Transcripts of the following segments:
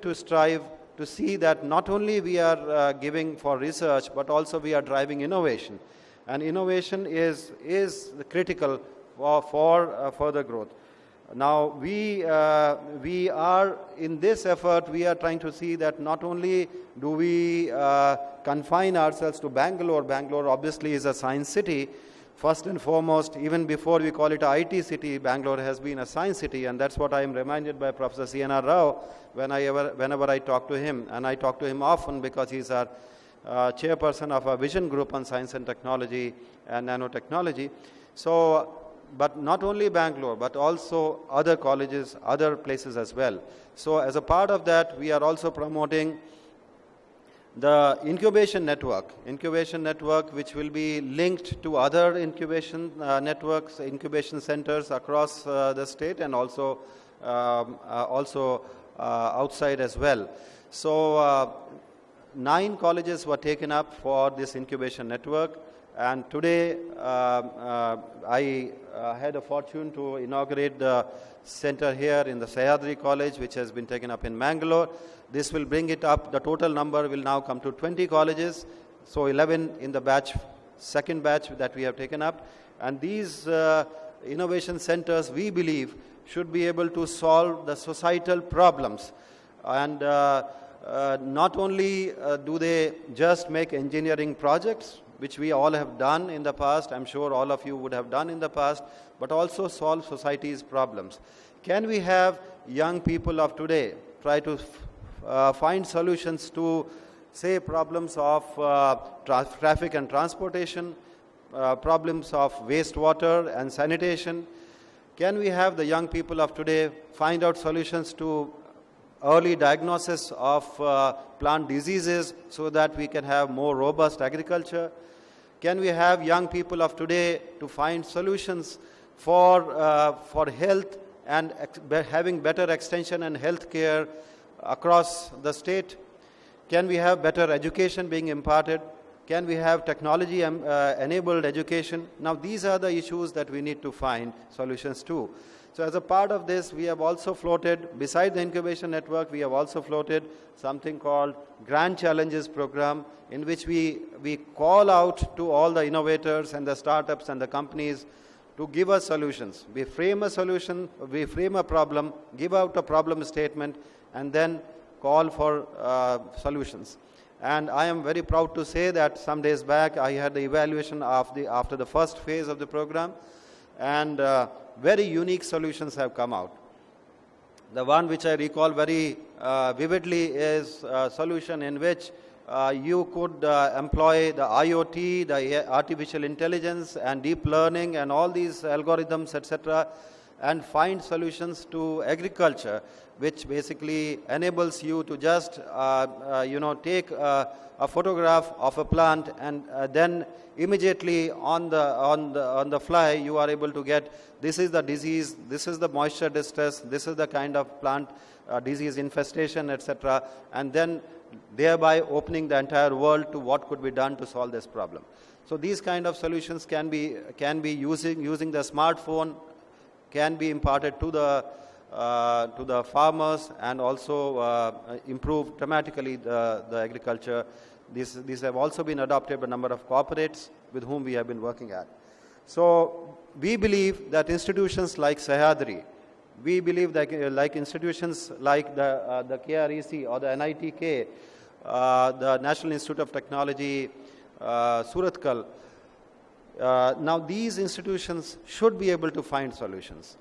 to strive to see that not only we are giving for research, but also we are driving innovation. And innovation is critical for further growth. Now, we are in this effort, we are trying to see that not only do we confine ourselves to Bangalore. Bangalore obviously is a science city. First and foremost, even before we call it a IT city, Bangalore has been a science city, and that's what I am reminded by Professor C.N.R. Rao whenever I talk to him, and I talk to him often because he's our chairperson of a vision group on science and technology and nanotechnology. So, but not only Bangalore, but also other colleges, other places as well. So as a part of that, we are also promoting the incubation network which will be linked to other incubation networks, incubation centers across the state, and also outside as well. So 9 colleges were taken up for this incubation network, and today I had a fortune to inaugurate the center here in the Sahyadri College, which has been taken up in Mangalore. This will bring it up. The total number will now come to 20 colleges. So 11 in the second batch that we have taken up. And these innovation centers, we believe, should be able to solve the societal problems. And not only do they just make engineering projects, which we all have done in the past, I'm sure all of you would have done in the past, but also solve society's problems. Can we have young people of today try to find solutions to, say, problems of traffic and transportation, problems of wastewater and sanitation? Can we have the young people of today find out solutions to early diagnosis of plant diseases so that we can have more robust agriculture? Can we have young people of today to find solutions for health and having better extension and health care across the state? Can we have better education being imparted? Can we have technology enabled education? Now, these are the issues that we need to find solutions to. So as a part of this, we have also floated, beside the incubation network, we have also floated something called Grand Challenges program, in which we call out to all the innovators and the startups and the companies to give us solutions. We frame a solution, we frame a problem, give out a problem statement, and then call for solutions. And I am very proud to say that some days back I had the evaluation after the first phase of the program, and very unique solutions have come out. The one which I recall very vividly is a solution in which you could employ the IoT, the artificial intelligence and deep learning and all these algorithms, etc., and find solutions to agriculture, which basically enables you to just take a photograph of a plant, and then immediately on the fly you are able to get, this is the disease, this is the moisture distress, this is the kind of plant disease infestation, etc., and then thereby opening the entire world to what could be done to solve this problem. So these kind of solutions can be using the smartphone, can be imparted to the farmers, and also improve dramatically the agriculture. These have also been adopted by a number of corporates with whom we have been working at. So we believe that institutions like Sahyadri, we believe that like institutions like the KREC or the NITK, the National Institute of Technology, Surathkal, now these institutions should be able to find solutions,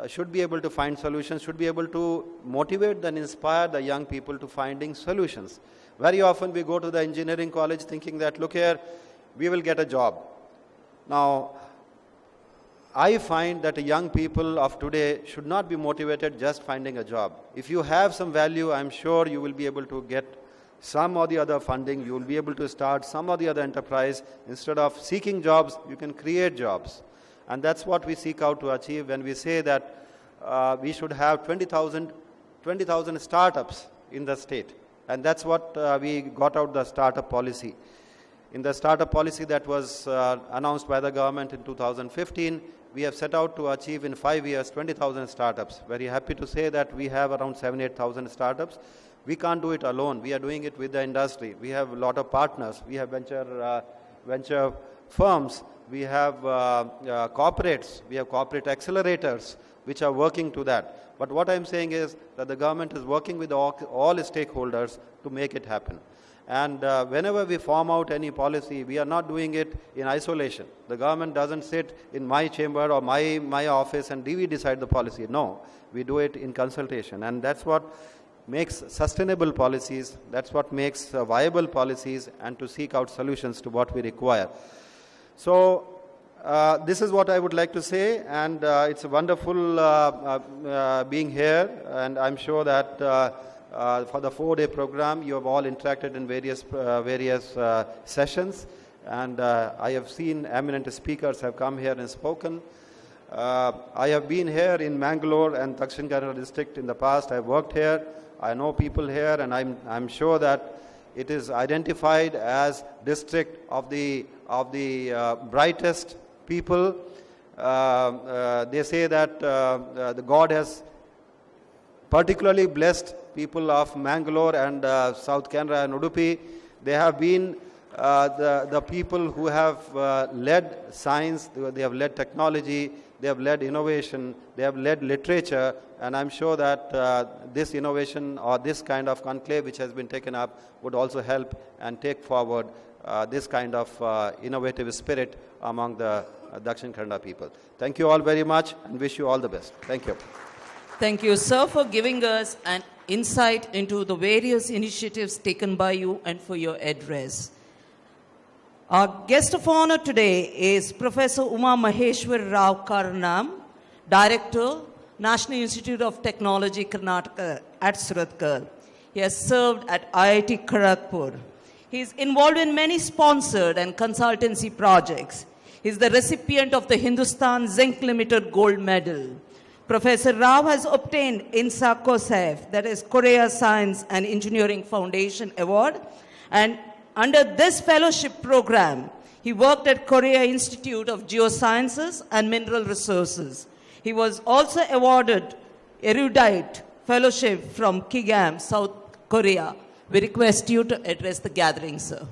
should be able to motivate and inspire the young people to finding solutions. Very often we go to the engineering college thinking that, look here, we will get a job. Now, I find that the young people of today should not be motivated just finding a job. If you have some value, I'm sure you will be able to get some or the other funding, you will be able to start some or the other enterprise. Instead of seeking jobs, you can create jobs. And that's what we seek out to achieve when we say that we should have 20,000 startups in the state. And that's what we got out the startup policy. In the startup policy that was announced by the government in 2015, we have set out to achieve in 5 years 20,000 startups. Very happy to say that we have around 7,000-8,000 startups. We can't do it alone. We are doing it with the industry. We have a lot of partners. We have venture firms. We have corporates. We have corporate accelerators which are working to that. But what I'm saying is that the government is working with all stakeholders to make it happen. And whenever we form out any policy, we are not doing it in isolation. The government doesn't sit in my chamber or my office and we decide the policy. No, we do it in consultation. And that's what makes sustainable policies, that's what makes viable policies, and to seek out solutions to what we require. So this is what I would like to say, and it's wonderful being here, and I'm sure that for the 4-day program you have all interacted in various sessions, and I have seen eminent speakers have come here and spoken. I have been here in Mangalore and Dakshin Kannada district in the past. I've worked here. I know people here, and I'm sure that it is identified as district of the brightest people. They say that the God has particularly blessed people of Mangalore and South Canara and Udupi. They have been the people who have led science, they have led technology, they have led innovation, they have led literature, and I'm sure that this innovation or this kind of conclave which has been taken up would also help and take forward this kind of innovative spirit among the Dakshin Kannada people. Thank you all very much and wish you all the best. Thank you. Thank you, sir, for giving us an insight into the various initiatives taken by you and for your address. Our guest of honor today is Professor Uma Maheshwar Rao Karnam, Director, National Institute of Technology, Karnataka at Surathkal. He has served at IIT Kharagpur. He is involved in many sponsored and consultancy projects. He is the recipient of the Hindustan Zinc Limited Gold Medal. Professor Rao has obtained INSA COSAF, that is Korea Science and Engineering Foundation Award, and under this fellowship program, he worked at Korea Institute of Geosciences and Mineral Resources. He was also awarded Erudite Fellowship from Kigam, South Korea. We request you to address the gathering, sir.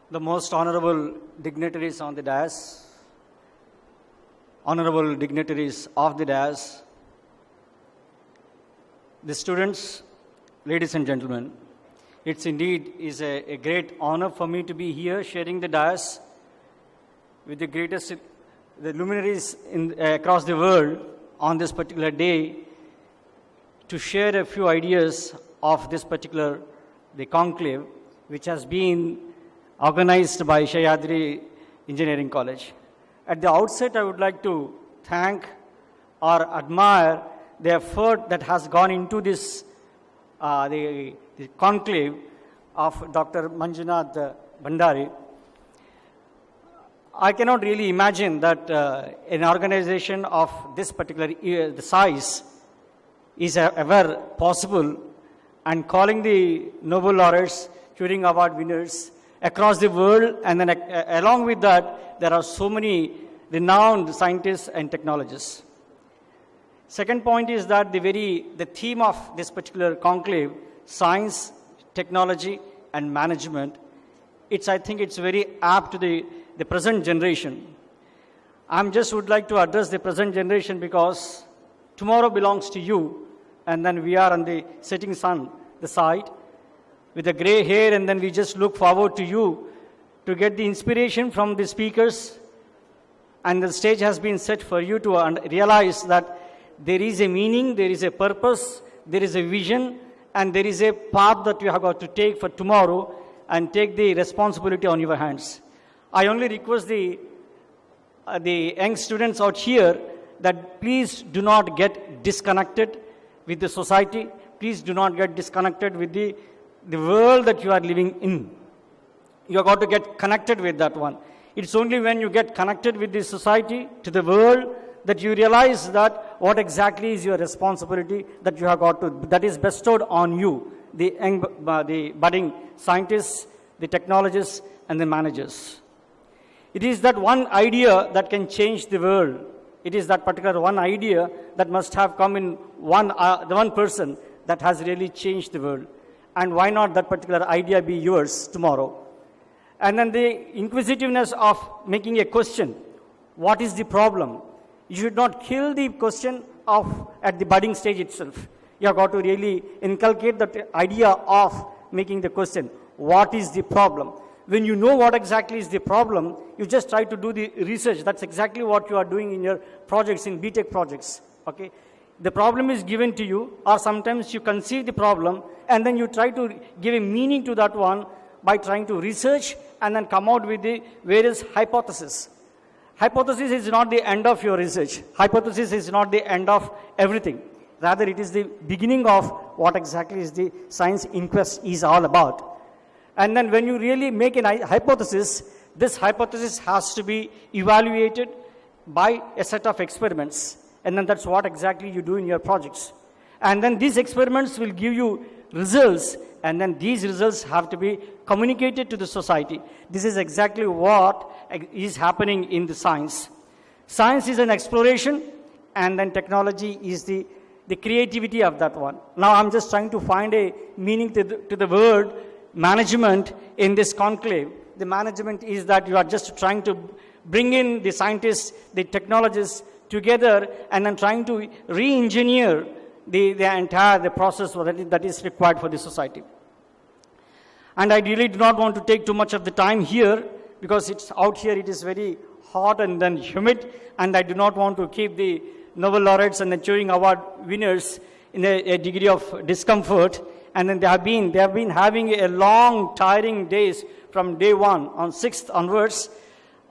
The most honorable dignitaries on the dais, honorable dignitaries of the dais, the students, ladies and gentlemen, it's indeed is a great honor for me to be here sharing the dais with the greatest, the luminaries across the world on this particular day to share a few ideas of this particular, the conclave, which has been organized by Sahyadri Engineering College. At the outset, I would like to thank or admire the effort that has gone into this, the conclave of Dr. Manjunath Bhandari. I cannot really imagine that an organization of this particular the size is ever possible, and calling the Nobel laureates, Turing Award winners across the world, and then along with that, there are so many renowned scientists and technologists. Second point is that the theme of this particular conclave, science, technology, and management, I think it's very apt to the present generation. I just would like to address the present generation because tomorrow belongs to you, and then we are on the setting sun, the side, with the gray hair, and then we just look forward to you to get the inspiration from the speakers, and the stage has been set for you to realize that there is a meaning, there is a purpose, there is a vision, and there is a path that you have got to take for tomorrow and take the responsibility on your hands. I only request the young students out here that please do not get disconnected with the society. Please do not get disconnected with the world that you are living in. You have got to get connected with that one. It's only when you get connected with the society, to the world, that you realize that what exactly is your responsibility that you have got to, that is bestowed on you, the budding scientists, the technologists, and the managers. It is that one idea that can change the world. It is that particular one idea that must have come in the one person that has really changed the world. And why not that particular idea be yours tomorrow? And then the inquisitiveness of making a question. What is the problem? You should not kill the question at the budding stage itself. You have got to really inculcate that idea of making the question. What is the problem? When you know what exactly is the problem, you just try to do the research. That's exactly what you are doing in your projects, in BTech projects. Okay? The problem is given to you, or sometimes you conceive the problem, and then you try to give a meaning to that one by trying to research and then come out with the various hypotheses. Hypothesis is not the end of your research. Hypothesis is not the end of everything. Rather, it is the beginning of what exactly is the science inquest is all about. And then when you really make a hypothesis, this hypothesis has to be evaluated by a set of experiments. And then that's what exactly you do in your projects. And then these experiments will give you results, and then these results have to be communicated to the society. This is exactly what is happening in the science. Science is an exploration, and then technology is the creativity of that one. Now I'm just trying to find a meaning to the word management in this conclave. The management is that you are just trying to bring in the scientists, the technologists together, and then trying to re-engineer the entire process that is required for the society. And I really do not want to take too much of the time here, because it's out here, it is very hot and then humid, and I do not want to keep the Nobel laureates and the Turing Award winners in a degree of discomfort. And then they have been having a long, tiring days from day one, on 6th onwards.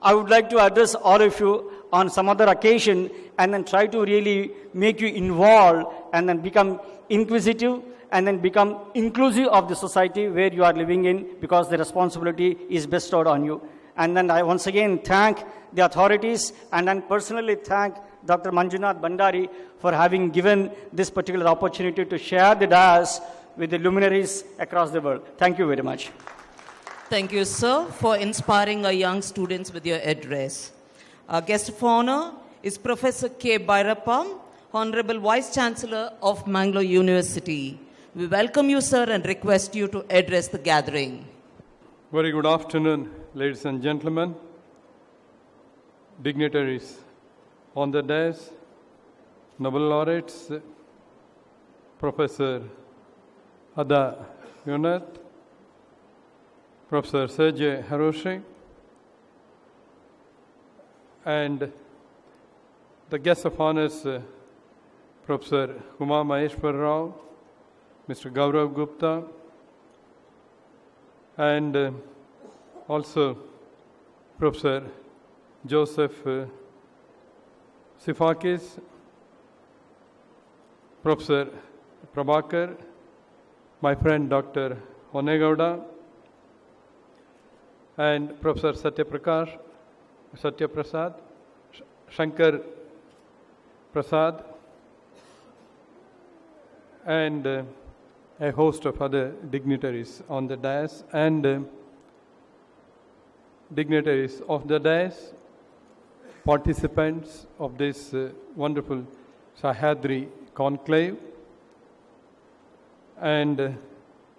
I would like to address all of you on some other occasion, and then try to really make you involved, and then become inquisitive, and then become inclusive of the society where you are living in, because the responsibility is bestowed on you. And then I once again thank the authorities, and then personally thank Dr. Manjunath Bandari for having given this particular opportunity to share the dais with the luminaries across the world. Thank you very much. Thank you, sir, for inspiring our young students with your address. Our guest of honor is Professor K. Bhairappa, Honorable Vice Chancellor of Mangalore University. We welcome you, sir, and request you to address the gathering. Very good afternoon, ladies and gentlemen, dignitaries on the dais, Nobel laureates, Professor Ada Yonath, Professor Sergey Haroshi, and the guest of honors, Professor Uma Maheshwar Rao, Mr. Gaurav Gupta, and also Professor Joseph Sifakis, Professor Prabhakar, my friend Dr. Honegowda, and Professor Satya Prasad, Shankar Prasad, and a host of other dignitaries on the dais, and dignitaries of the dais, participants of this wonderful Sahyadri Conclave, and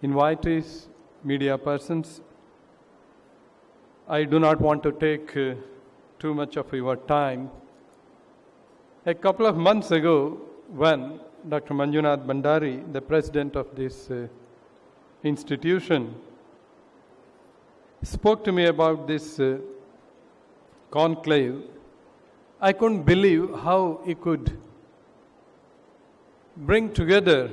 invitees, media persons. I do not want to take too much of your time. A couple of months ago, when Dr. Manjunath Bandari, the president of this institution, spoke to me about this conclave, I couldn't believe how he could bring together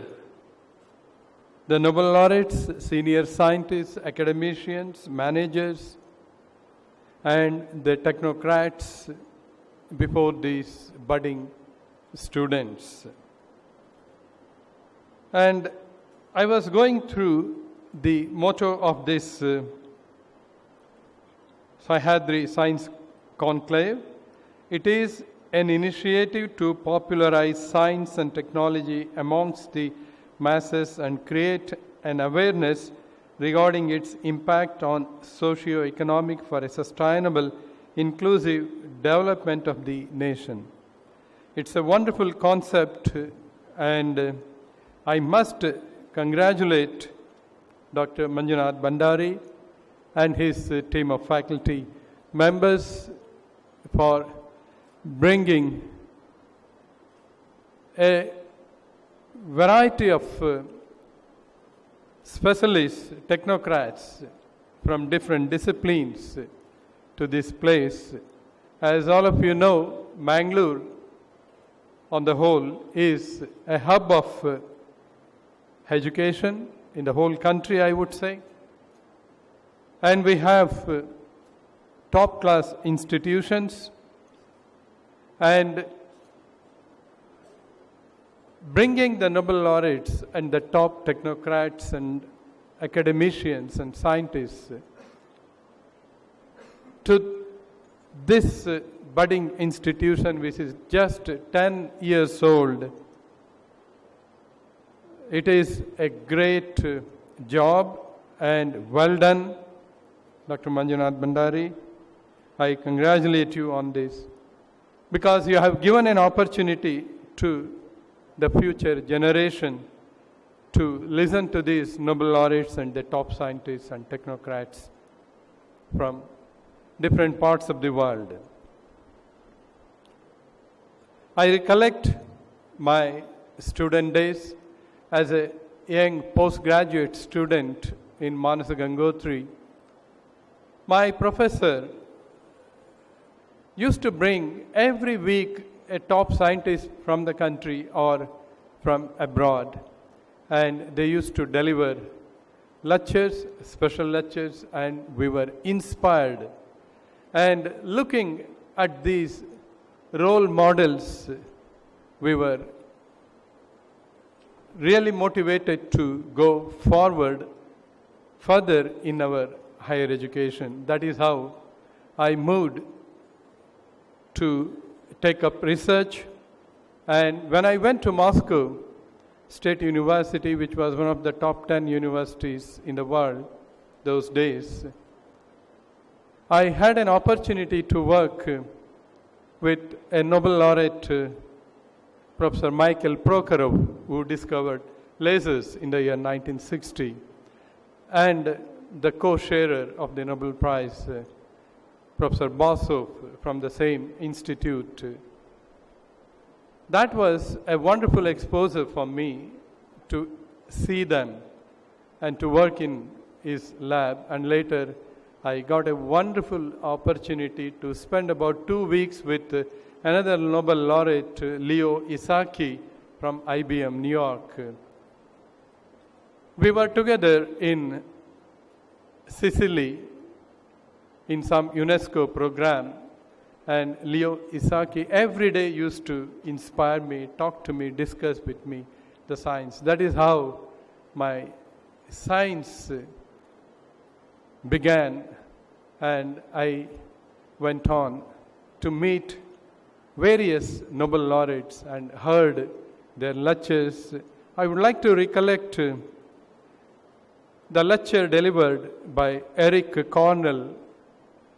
the Nobel laureates, senior scientists, academicians, managers, and the technocrats before these budding students. And I was going through the motto of this Sahyadri Science Conclave. It is an initiative to popularize science and technology amongst the masses and create an awareness regarding its impact on socio-economic for a sustainable, inclusive development of the nation. It's a wonderful concept, and I must congratulate Dr. Manjunath Bhandari and his team of faculty members for bringing a variety of specialists, technocrats from different disciplines to this place. As all of you know, Mangalore on the whole is a hub of education in the whole country, I would say. And we have top class institutions, and bringing the Nobel laureates and the top technocrats and academicians and scientists to this budding institution, which is just 10 years old. It is a great job and well done, Dr. Manjunath Bhandari. I congratulate you on this, because you have given an opportunity to the future generation to listen to these Nobel laureates and the top scientists and technocrats from different parts of the world. I recollect my student days as a young postgraduate student in Manasa Gangotri. My professor used to bring every week a top scientist from the country or from abroad, and they used to deliver lectures, special lectures, and we were inspired. And looking at these role models, we were really motivated to go forward further in our higher education. That is how I moved to take up research. And when I went to Moscow State University, which was one of the top 10 universities in the world those days, I had an opportunity to work with a Nobel laureate, Professor Michael Prokhorov, who discovered lasers in the year 1960, and the co-sharer of the Nobel Prize, Professor Basov from the same institute. That was a wonderful exposure for me to see them and to work in his lab. And later I got a wonderful opportunity to spend about 2 weeks with another Nobel laureate, Leo Isaki from IBM, New York. We were together in Sicily in some UNESCO program, and Leo Isaki every day used to inspire me, talk to me, discuss with me the science. That is how my science began, and I went on to meet various Nobel laureates and heard their lectures. I would like to recollect the lecture delivered by Eric Cornell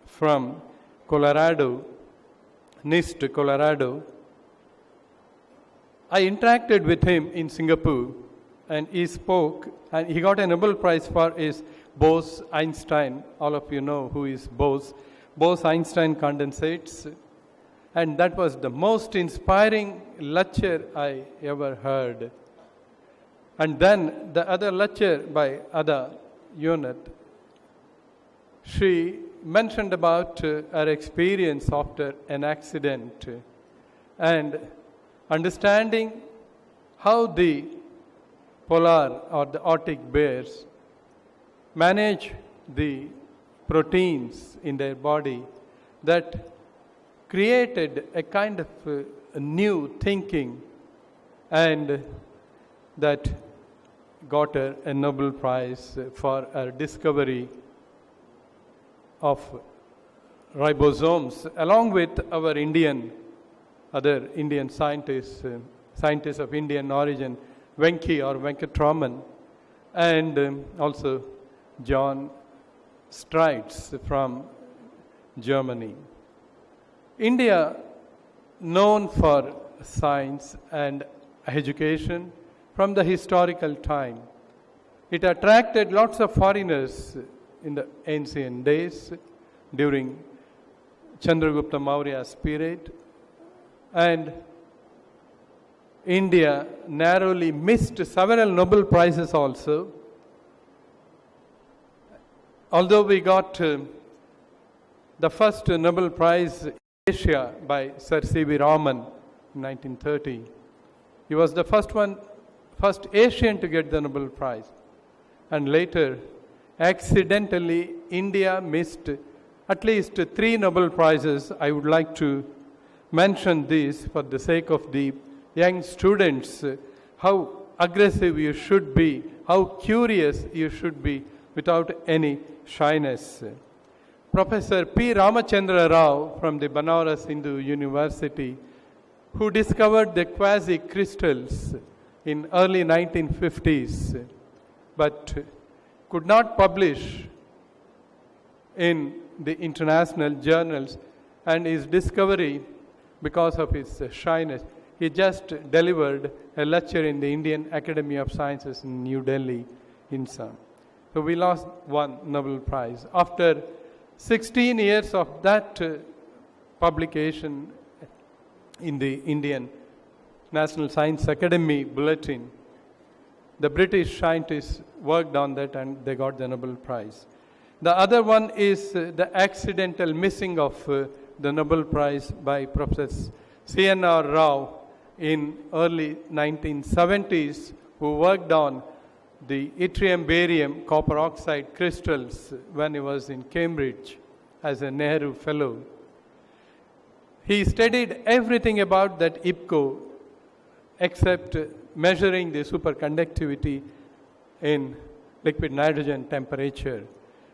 from Colorado, NIST, Colorado. I interacted with him in Singapore, and he spoke, and he got a Nobel Prize for his Bose-Einstein. All of you know who is Bose. Bose-Einstein condensates. And that was the most inspiring lecture I ever heard. And then the other lecture by Ada Unit, she mentioned about her experience after an accident and understanding how the polar or the Arctic bears manage the proteins in their body that created a kind of a new thinking, and that got her a Nobel Prize for her discovery of ribosomes, along with our other Indian scientists, scientists of Indian origin, Venki or Venkatraman, and also John Strides from Germany. India, known for science and education from the historical time. It attracted lots of foreigners in the ancient days during Chandragupta Maurya's period, and India narrowly missed several Nobel Prizes also. Although we got the first Nobel Prize in Asia by Sir C.V. Raman in 1930. He was the first Asian to get the Nobel Prize. And later, accidentally, India missed at least 3 Nobel Prizes. I would like to mention this for the sake of the young students, how aggressive you should be, how curious you should be without any shyness. Professor P. Ramachandra Rao from the Banaras Hindu University, who discovered the quasi-crystals in early 1950s, but could not publish in the international journals, and his discovery, because of his shyness, he just delivered a lecture in the Indian Academy of Sciences in New Delhi, INSA. So we lost 1 Nobel Prize. After 16 years of that publication in the Indian National Science Academy Bulletin, the British scientists worked on that and they got the Nobel Prize. The other one is the accidental missing of the Nobel Prize by Professor C.N.R. Rao in early 1970s, who worked on the yttrium barium copper oxide crystals when he was in Cambridge as a Nehru Fellow. He studied everything about that IPCO except measuring the superconductivity in liquid nitrogen temperature.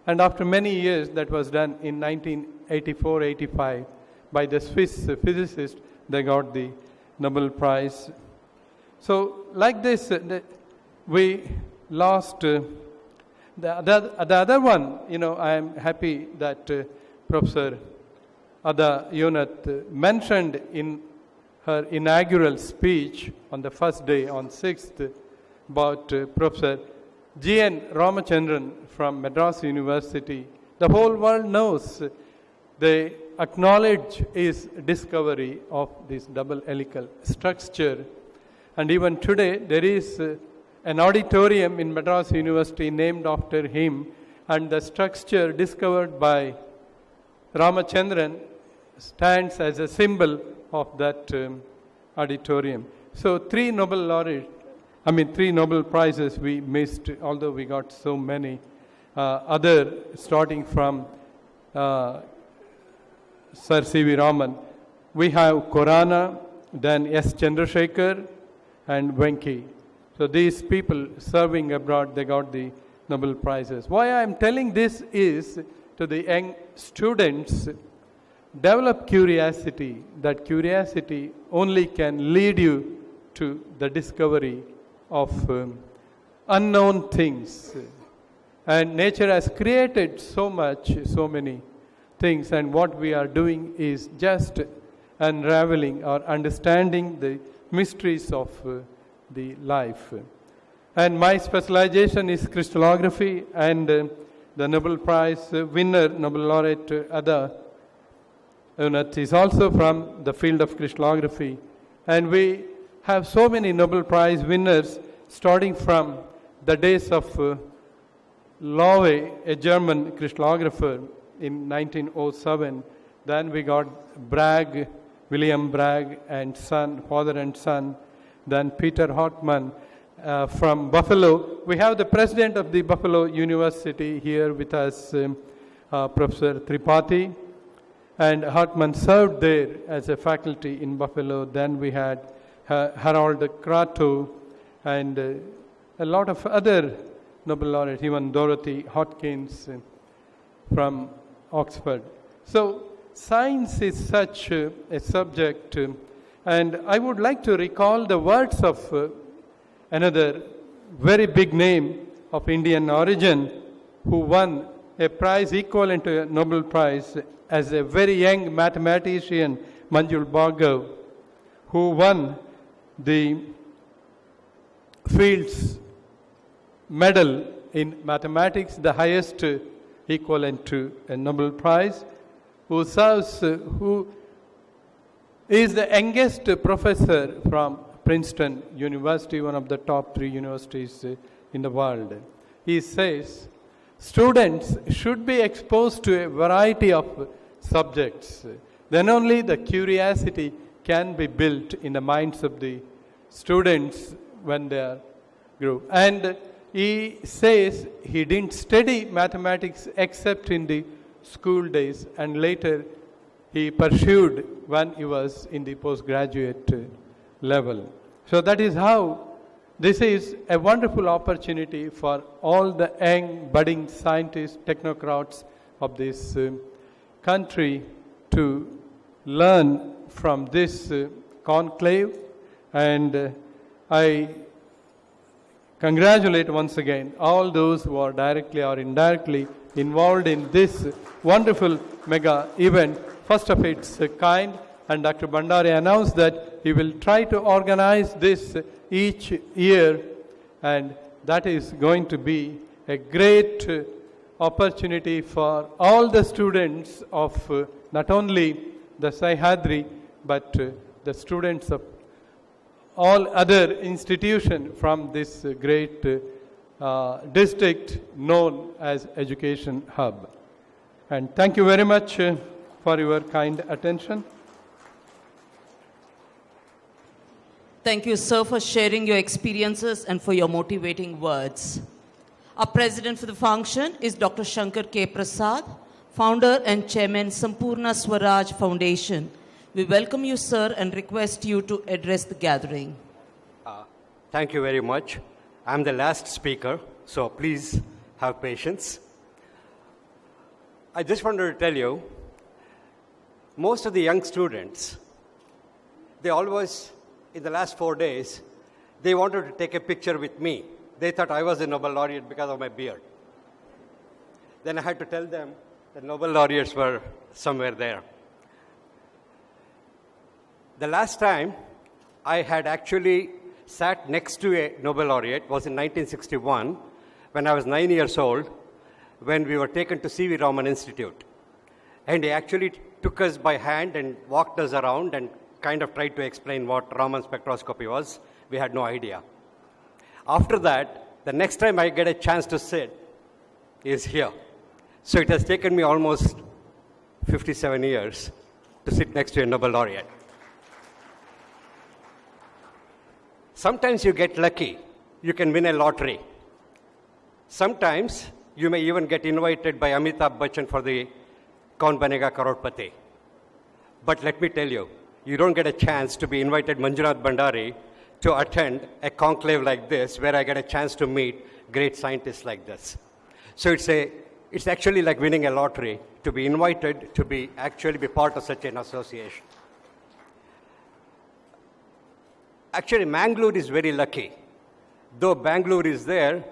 And after many years, that was done in 1984-85 by the Swiss physicist, they got the Nobel Prize. So like this, we lost the other one. I am happy that Professor Ada Yonath mentioned in her inaugural speech on the first day, on 6th, about Professor G.N. Ramachandran from Madras University. The whole world knows, they acknowledge his discovery of this double helical structure. And even today, there is an auditorium in Madras University named after him, and the structure discovered by Ramachandran stands as a symbol of that auditorium. So 3 Nobel Prizes we missed, although we got so many other, starting from Sir C.V. Raman. We have Khurana, then S. Chandrasekhar, and Venki. So these people serving abroad, they got the Nobel Prizes. Why I am telling this is to the young students, develop curiosity. That curiosity only can lead you to the discovery of unknown things. And nature has created so many things, and what we are doing is just unraveling or understanding the mysteries of the life. And my specialization is crystallography, and the Nobel Prize winner, Nobel laureate Ada Yonath, is also from the field of crystallography. And we have so many Nobel Prize winners, starting from the days of Loewe, a German crystallographer, in 1907. Then we got Bragg, William Bragg and son, father and son. Then Peter Hartmann from Buffalo. We have the president of the Buffalo University here with us, Professor Tripathi. And Hartmann served there as a faculty in Buffalo. Then we had Harold Crato and a lot of other Nobel laureates, even Dorothy Hodgkins from Oxford. So science is such a subject, and I would like to recall the words of another very big name of Indian origin, who won a prize equivalent to a Nobel Prize as a very young mathematician, Manjul Bhargav, who won the Fields Medal in mathematics, the highest equivalent to a Nobel Prize, who is the youngest professor from Princeton University, one of the top 3 universities in the world. He says, students should be exposed to a variety of subjects. Then only the curiosity can be built in the minds of the students when they are grown. And he says he didn't study mathematics except in the school days, and later he pursued when he was in the postgraduate level. So that is how this is a wonderful opportunity for all the young budding scientists, technocrats of this country to learn from this conclave. And I congratulate once again all those who are directly or indirectly involved in this wonderful mega event, first of its kind. And Dr. Bhandari announced that he will try to organize this each year, and that is going to be a great opportunity for all the students of not only the Sahyadri, but the students of all other institutions from this great district known as Education Hub. And thank you very much for your kind attention. Thank you, sir, for sharing your experiences and for your motivating words. Our president for the function is Dr. Shankar K. Prasad, founder and chairman, Sampurna Swaraj Foundation. We welcome you, sir, and request you to address the gathering. Thank you very much. I'm the last speaker, so please have patience. I just wanted to tell you, most of the young students, they always, in the last 4 days, they wanted to take a picture with me. They thought I was a Nobel laureate because of my beard. Then I had to tell them that Nobel laureates were somewhere there. The last time I had actually sat next to a Nobel laureate was in 1961, when I was 9 years old, when we were taken to C.V. Raman Institute. And he actually took us by hand and walked us around and kind of tried to explain what Raman spectroscopy was. We had no idea. After that, the next time I get a chance to sit is here. So it has taken me almost 57 years to sit next to a Nobel laureate. Sometimes you get lucky. You can win a lottery. Sometimes you may even get invited by Amitabh Bachchan for the Kaun Banega Crorepati. But let me tell you, you don't get a chance to be invited Manjunath Bhandari to attend a conclave like this, where I get a chance to meet great scientists like this. So it's actually like winning a lottery to be invited to be part of such an association. Actually, Mangalore is very lucky. Though Bangalore is there,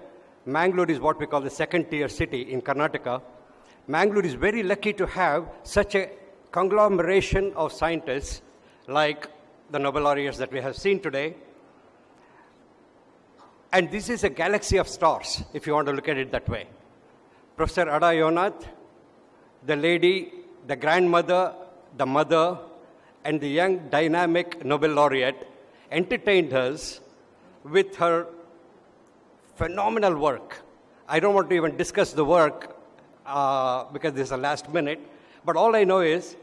Mangalore is what we call the second-tier city in Karnataka. Mangalore is very lucky to have such a conglomeration of scientists like the Nobel laureates that we have seen today. And this is a galaxy of stars, if you want to look at it that way. Professor Ada Yonath, the lady, the grandmother, the mother, and the young dynamic Nobel laureate entertained us with her phenomenal work. I don't want to even discuss the work because this is the last minute, but all I know is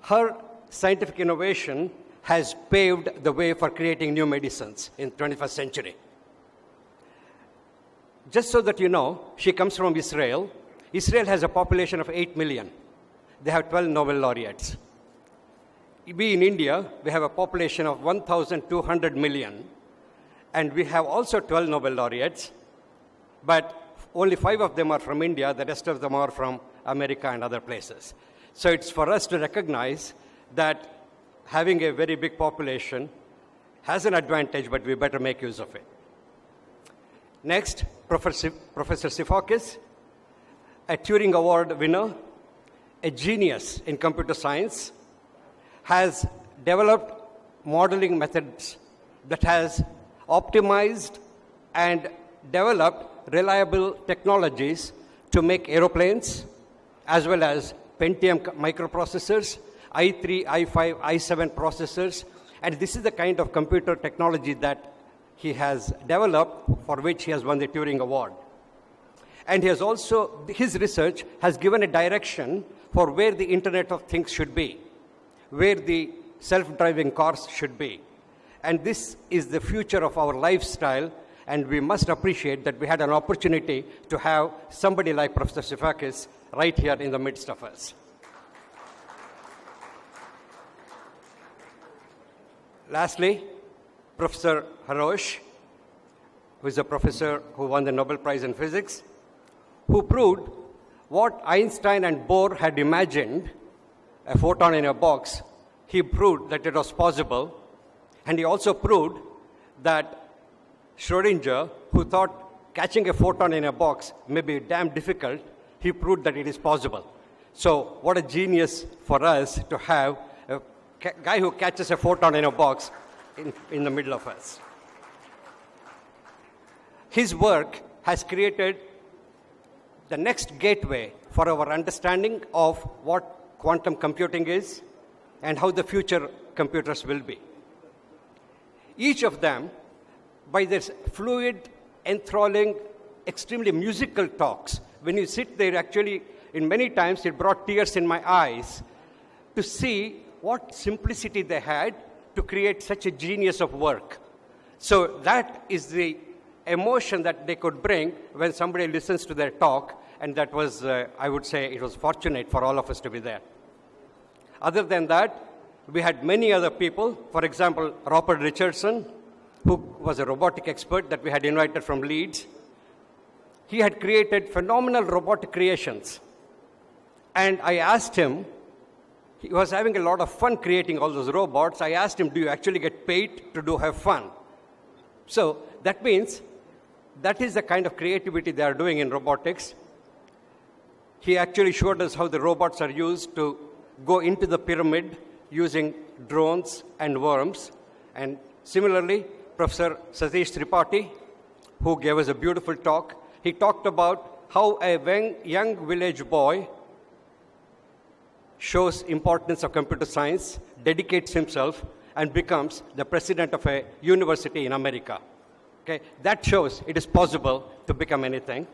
her scientific innovation has paved the way for creating new medicines in the 21st century. Just so that you know, she comes from Israel. Israel has a population of 8 million. They have 12 Nobel laureates. We in India, we have a population of 1,200 million, and we have also 12 Nobel laureates, but only 5 of them are from India, the rest of them are from America and other places. So it's for us to recognize that having a very big population has an advantage, but we better make use of it. Next, Professor Sifakis, a Turing Award winner, a genius in computer science, has developed modeling methods that has optimized and developed reliable technologies to make aeroplanes, as well as Pentium microprocessors, i3, i5, i7 processors, and this is the kind of computer technology that he has developed, for which he has won the Turing Award. And he has also, his research has given a direction for where the Internet of Things should be, where the self-driving cars should be. And this is the future of our lifestyle, and we must appreciate that we had an opportunity to have somebody like Professor Sifakis right here in the midst of us. Lastly, Professor Harosh, who is a professor who won the Nobel Prize in Physics, who proved what Einstein and Bohr had imagined, a photon in a box. He proved that it was possible, and he also proved that Schrödinger, who thought catching a photon in a box may be damn difficult, he proved that it is possible. So what a genius for us to have a guy who catches a photon in a box in the middle of us. His work has created the next gateway for our understanding of what quantum computing is and how the future computers will be. Each of them, by their fluid, enthralling, extremely musical talks, when you sit there, actually, in many times it brought tears in my eyes to see what simplicity they had to create such a genius of work. So that is the emotion that they could bring when somebody listens to their talk, and that was, I would say, it was fortunate for all of us to be there. Other than that, we had many other people. For example, Robert Richardson, who was a robotic expert that we had invited from Leeds. He had created phenomenal robotic creations. And I asked him, he was having a lot of fun creating all those robots. I asked him, do you actually get paid to have fun? So that means that is the kind of creativity they are doing in robotics. He actually showed us how the robots are used to go into the pyramid using drones and worms. And similarly, Professor Satish Tripathi, who gave us a beautiful talk, he talked about how a young village boy shows importance of computer science, dedicates himself, and becomes the president of a university in America. Okay? That shows it is possible to become anything.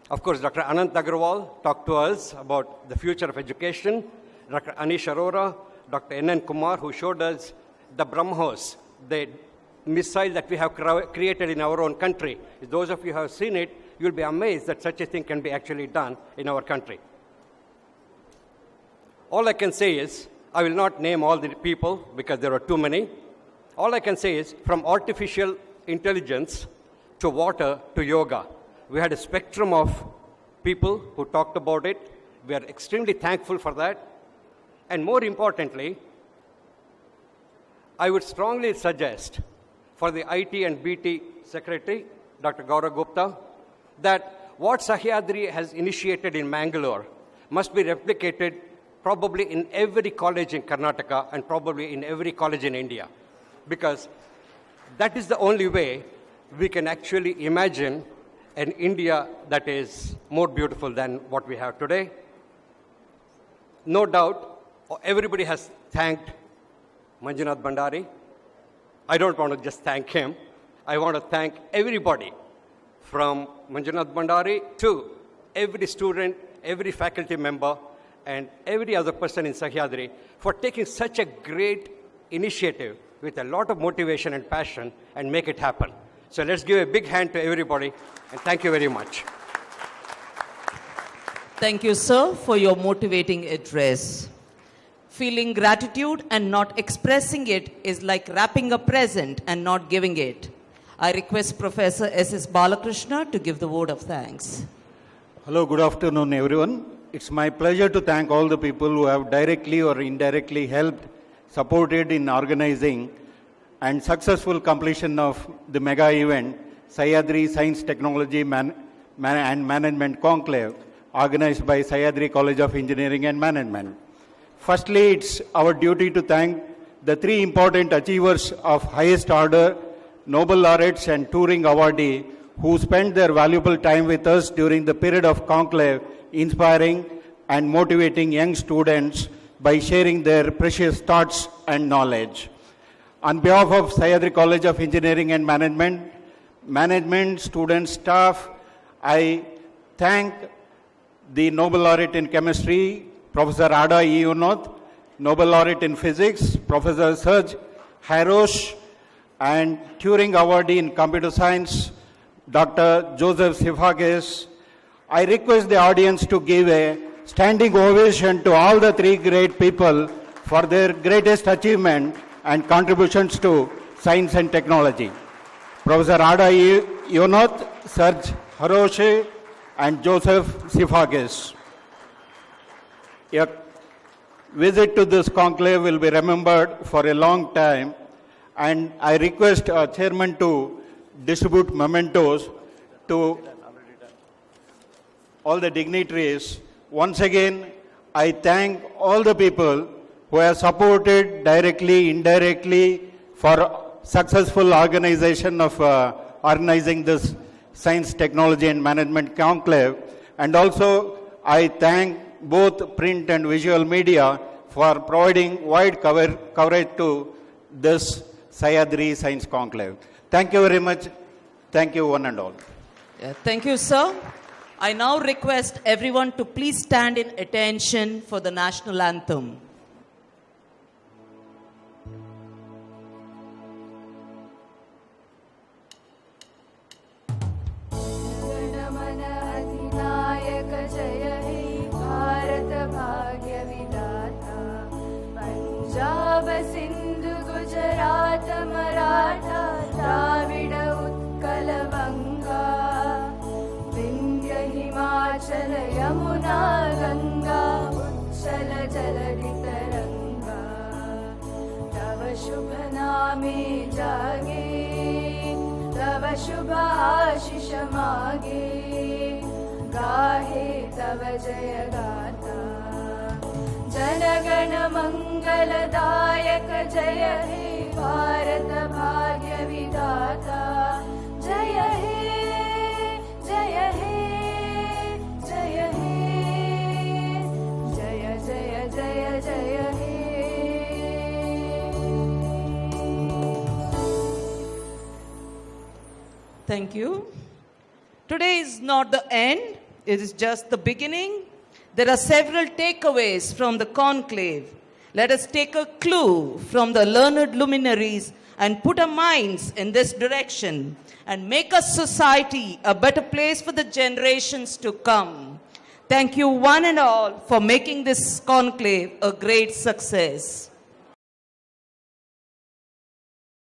Of course, Dr. Anant Agarwal talked to us about the future of education. Dr. Anish Arora, Dr. N.N. Kumar, who showed us the BrahMos, the missile that we have created in our own country. If those of you who have seen it, you'll be amazed that such a thing can be actually done in our country. All I can say is, I will not name all the people because there are too many. All I can say is, from artificial intelligence to water to yoga, we had a spectrum of people who talked about it. We are extremely thankful for that. And more importantly, I would strongly suggest for the IT and BT Secretary, Dr. Gaurav Gupta, that what Sahyadri has initiated in Mangalore must be replicated probably in every college in Karnataka and probably in every college in India. Because that is the only way we can actually imagine an India that is more beautiful than what we have today. No doubt, everybody has thanked Manjunath Bhandari. I don't want to just thank him. I want to thank everybody, from Manjunath Bhandari to every student, every faculty member, and every other person in Sahyadri for taking such a great initiative with a lot of motivation and passion and make it happen. So let's give a big hand to everybody, and thank you very much. Thank you, sir, for your motivating address. Feeling gratitude and not expressing it is like wrapping a present and not giving it. I request Professor S.S. Balakrishna to give the word of thanks. Hello, good afternoon, everyone. It's my pleasure to thank all the people who have directly or indirectly helped, supported in organizing and successful completion of the mega event, Sahyadri Science Technology and Management Conclave, organized by Sahyadri College of Engineering and Management. Firstly, it's our duty to thank the three important achievers of highest order, Nobel laureates and touring awardee, who spent their valuable time with us during the period of conclave, inspiring and motivating young students by sharing their precious thoughts and knowledge. On behalf of Sahyadri College of Engineering and Management, students, staff, I thank the Nobel laureate in chemistry, Professor Ada Ionoth, Nobel laureate in physics, Professor Serge Harosh, and Turing awardee in computer science, Dr. Joseph Sifakis. I request the audience to give a standing ovation to all the three great people for their greatest achievement and contributions to science and technology. Professor Ada Ionoth, Serge Harosh, and Joseph Sifakis. Your visit to this conclave will be remembered for a long time, and I request our chairman to distribute mementos to all the dignitaries. Once again, I thank all the people who have supported directly, indirectly for successful organization of organizing this Science, Technology and Management Conclave. And also, I thank both print and visual media for providing wide coverage to this Sahyadri Science Conclave. Thank you very much. Thank you, one and all. Thank you, sir. I now request everyone to please stand in attention for the national anthem. Punjab Sindhu Gujarat Maratha Dravid Utkal बंगा विंध्य हिमाचल यमुना गंगा उच्चल जलधि तरंगा तव शुभ नामे जागे तव शुभ आशीष मागे गाहे तव जय गाथा जनगण मंगलदायक जय हे भारत भाग्य विधाता जय हे जय हे जय हे जय जय जय जय हे. Thank you. Today is not the end, it is just the beginning. There are several takeaways from the conclave. Let us take a clue from the learned luminaries and put our minds in this direction and make our society a better place for the generations to come. Thank you one and all for making this conclave a great success.